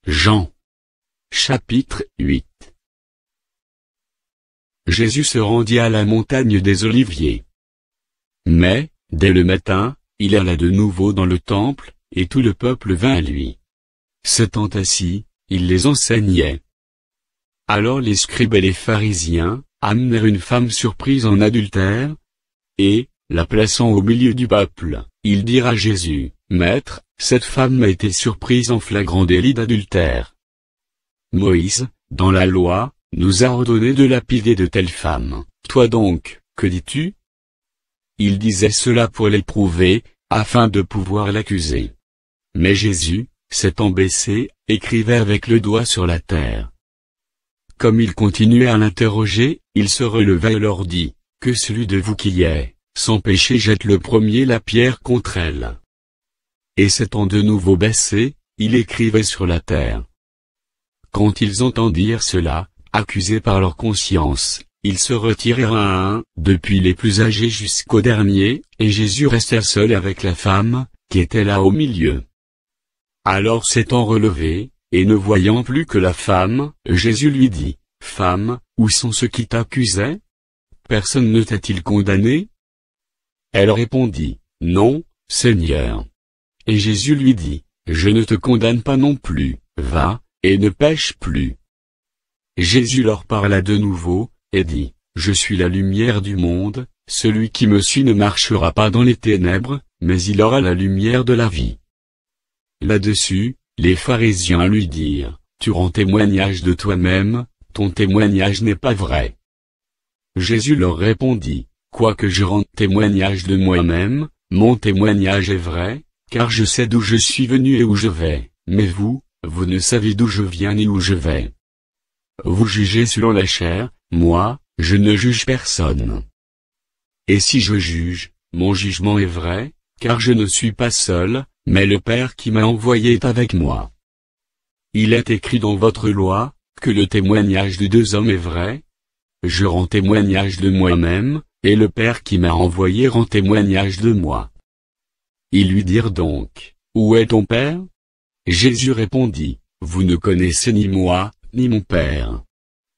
Jean. Chapitre 8. Jésus se rendit à la montagne des Oliviers. Mais, dès le matin, il alla de nouveau dans le temple, et tout le peuple vint à lui. S'étant assis, il les enseignait. Alors les scribes et les pharisiens amenèrent une femme surprise en adultère, et, la plaçant au milieu du peuple, ils dirent à Jésus, « Maître, cette femme a été surprise en flagrant délit d'adultère. Moïse, dans la loi, nous a ordonné de lapider de telles femmes. Toi donc, que dis-tu » Il disait cela pour l'éprouver, afin de pouvoir l'accuser. Mais Jésus, s'étant baissé, écrivait avec le doigt sur la terre. Comme il continuait à l'interroger, il se releva et leur dit, « Que celui de vous qui est sans péché jette le premier la pierre contre elle. » Et s'étant de nouveau baissé, il écrivait sur la terre. Quand ils entendirent cela, accusés par leur conscience, ils se retirèrent un à un, depuis les plus âgés jusqu'au dernier, et Jésus resta seul avec la femme, qui était là au milieu. Alors s'étant relevé, et ne voyant plus que la femme, Jésus lui dit, « Femme, où sont ceux qui t'accusaient? Personne ne t'a-t-il condamné ?» Elle répondit, « Non, Seigneur. » Et Jésus lui dit, « Je ne te condamne pas non plus, va, et ne pêche plus. » Jésus leur parla de nouveau, et dit, « Je suis la lumière du monde, celui qui me suit ne marchera pas dans les ténèbres, mais il aura la lumière de la vie. » Là-dessus, les pharisiens lui dirent, « Tu rends témoignage de toi-même, ton témoignage n'est pas vrai. » Jésus leur répondit, « Quoique je rende témoignage de moi-même, mon témoignage est vrai, car je sais d'où je suis venu et où je vais, mais vous, vous ne savez d'où je viens ni où je vais. Vous jugez selon la chair, moi, je ne juge personne. Et si je juge, mon jugement est vrai, car je ne suis pas seul, mais le Père qui m'a envoyé est avec moi. Il est écrit dans votre loi, que le témoignage de deux hommes est vrai. Je rends témoignage de moi-même, et le Père qui m'a envoyé rend témoignage de moi. » Ils lui dirent donc, « Où est ton Père ?» Jésus répondit, « Vous ne connaissez ni moi, ni mon Père.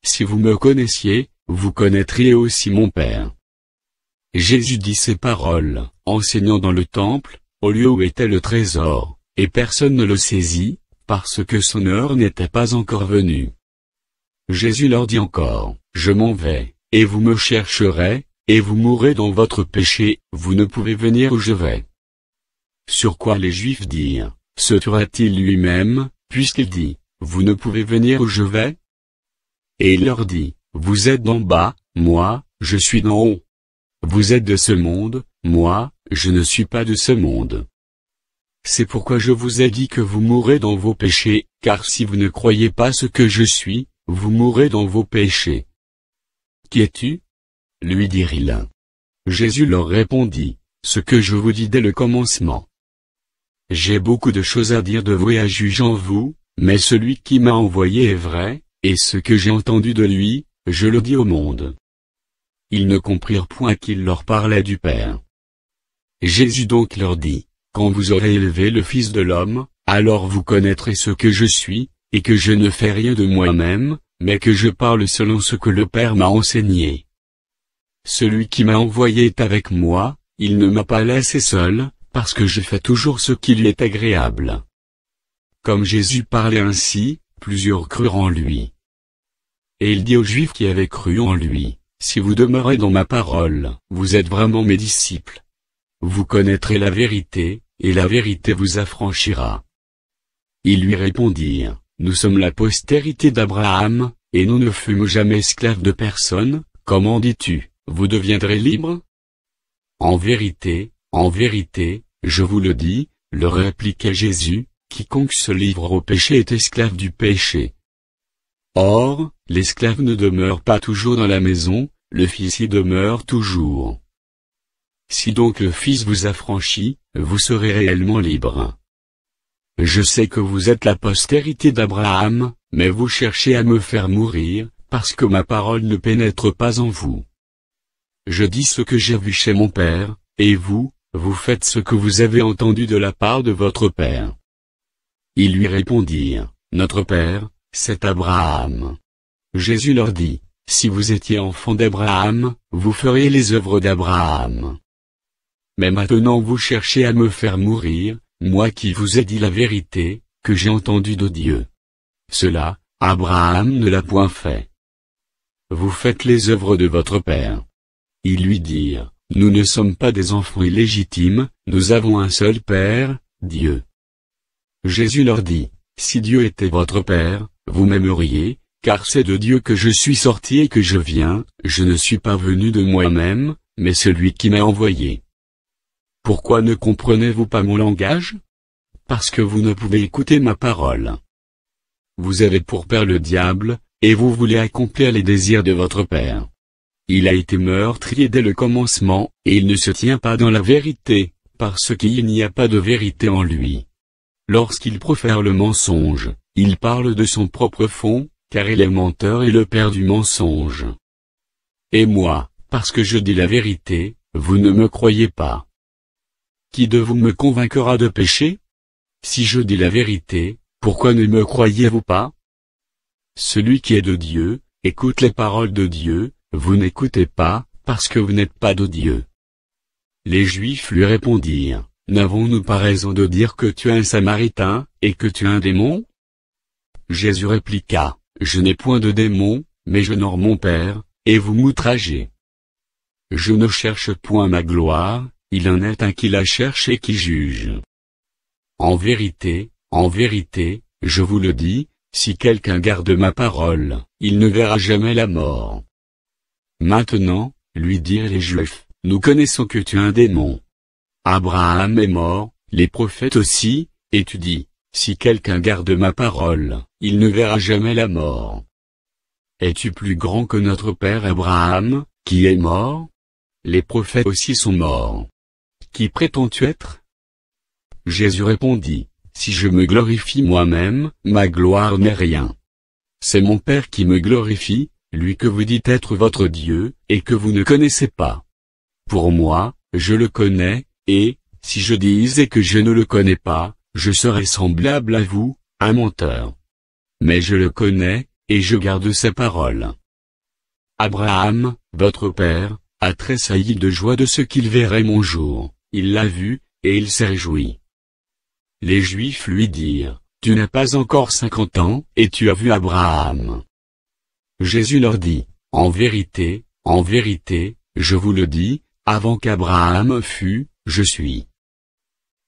Si vous me connaissiez, vous connaîtriez aussi mon Père. » Jésus dit ces paroles, enseignant dans le temple, au lieu où était le trésor, et personne ne le saisit, parce que son heure n'était pas encore venue. Jésus leur dit encore, « Je m'en vais, et vous me chercherez, et vous mourrez dans votre péché, vous ne pouvez venir où je vais. » Sur quoi les Juifs dirent, « Se tuera-t-il lui-même, puisqu'il dit, vous ne pouvez venir où je vais ?» Et il leur dit, « Vous êtes d'en bas, moi, je suis d'en haut. Vous êtes de ce monde, moi, je ne suis pas de ce monde. C'est pourquoi je vous ai dit que vous mourrez dans vos péchés, car si vous ne croyez pas ce que je suis, vous mourrez dans vos péchés. » « Qui es-tu » lui dirent-ils. Jésus leur répondit, « Ce que je vous dis dès le commencement. J'ai beaucoup de choses à dire de vous et à juger en vous, mais celui qui m'a envoyé est vrai, et ce que j'ai entendu de lui, je le dis au monde. » Ils ne comprirent point qu'il leur parlait du Père. Jésus donc leur dit, « Quand vous aurez élevé le Fils de l'homme, alors vous connaîtrez ce que je suis, et que je ne fais rien de moi-même, mais que je parle selon ce que le Père m'a enseigné. Celui qui m'a envoyé est avec moi, il ne m'a pas laissé seul, parce que je fais toujours ce qui lui est agréable. » Comme Jésus parlait ainsi, plusieurs crurent en lui. Et il dit aux Juifs qui avaient cru en lui, « Si vous demeurez dans ma parole, vous êtes vraiment mes disciples. Vous connaîtrez la vérité, et la vérité vous affranchira. » Ils lui répondirent, « Nous sommes la postérité d'Abraham, et nous ne fûmes jamais esclaves de personne, comment dis-tu, vous deviendrez libres ? » « En vérité, je vous le dis, leur répliqua Jésus, quiconque se livre au péché est esclave du péché. Or, l'esclave ne demeure pas toujours dans la maison, le Fils y demeure toujours. Si donc le Fils vous affranchit, vous serez réellement libres. Je sais que vous êtes la postérité d'Abraham, mais vous cherchez à me faire mourir, parce que ma parole ne pénètre pas en vous. Je dis ce que j'ai vu chez mon Père, et vous, vous faites ce que vous avez entendu de la part de votre Père. » Ils lui répondirent, notre Père, c'est Abraham. » Jésus leur dit, « Si vous étiez enfants d'Abraham, vous feriez les œuvres d'Abraham. Mais maintenant vous cherchez à me faire mourir, moi qui vous ai dit la vérité, que j'ai entendue de Dieu. Cela, Abraham ne l'a point fait. Vous faites les œuvres de votre père. » Ils lui dirent, « Nous ne sommes pas des enfants illégitimes, nous avons un seul Père, Dieu. » Jésus leur dit, « Si Dieu était votre Père, vous m'aimeriez, car c'est de Dieu que je suis sorti et que je viens, je ne suis pas venu de moi-même, mais celui qui m'a envoyé. Pourquoi ne comprenez-vous pas mon langage? Parce que vous ne pouvez écouter ma parole. Vous avez pour père le diable, et vous voulez accomplir les désirs de votre père. Il a été meurtrier dès le commencement, et il ne se tient pas dans la vérité, parce qu'il n'y a pas de vérité en lui. Lorsqu'il profère le mensonge, il parle de son propre fond, car il est menteur et le père du mensonge. Et moi, parce que je dis la vérité, vous ne me croyez pas. Qui de vous me convaincra de péché? Si je dis la vérité, pourquoi ne me croyez-vous pas? Celui qui est de Dieu, écoute les paroles de Dieu, vous n'écoutez pas, parce que vous n'êtes pas de Dieu. Les Juifs lui répondirent, n'avons-nous pas raison de dire que tu es un Samaritain, et que tu es un démon? Jésus répliqua, je n'ai point de démon, mais j'honore mon Père, et vous m'outragez. Je ne cherche point ma gloire, il en est un qui la cherche et qui juge. En vérité, je vous le dis, si quelqu'un garde ma parole, il ne verra jamais la mort. Maintenant, lui dirent les Juifs, nous connaissons que tu es un démon. Abraham est mort, les prophètes aussi, et tu dis, si quelqu'un garde ma parole, il ne verra jamais la mort. Es-tu plus grand que notre père Abraham, qui est mort? Les prophètes aussi sont morts. Qui prétends-tu être? Jésus répondit, si je me glorifie moi-même, ma gloire n'est rien. C'est mon Père qui me glorifie, lui que vous dites être votre Dieu, et que vous ne connaissez pas. Pour moi, je le connais, et, si je disais que je ne le connais pas, je serais semblable à vous, un menteur. Mais je le connais, et je garde ses paroles. Abraham, votre père, a tressailli de joie de ce qu'il verrait mon jour, il l'a vu, et il s'est réjoui. Les Juifs lui dirent, tu n'as pas encore 50 ans, et tu as vu Abraham. Jésus leur dit, en vérité, je vous le dis, avant qu'Abraham fût, je suis.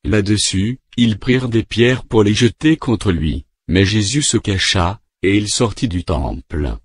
Là-dessus, ils prirent des pierres pour les jeter contre lui, mais Jésus se cacha, et il sortit du temple.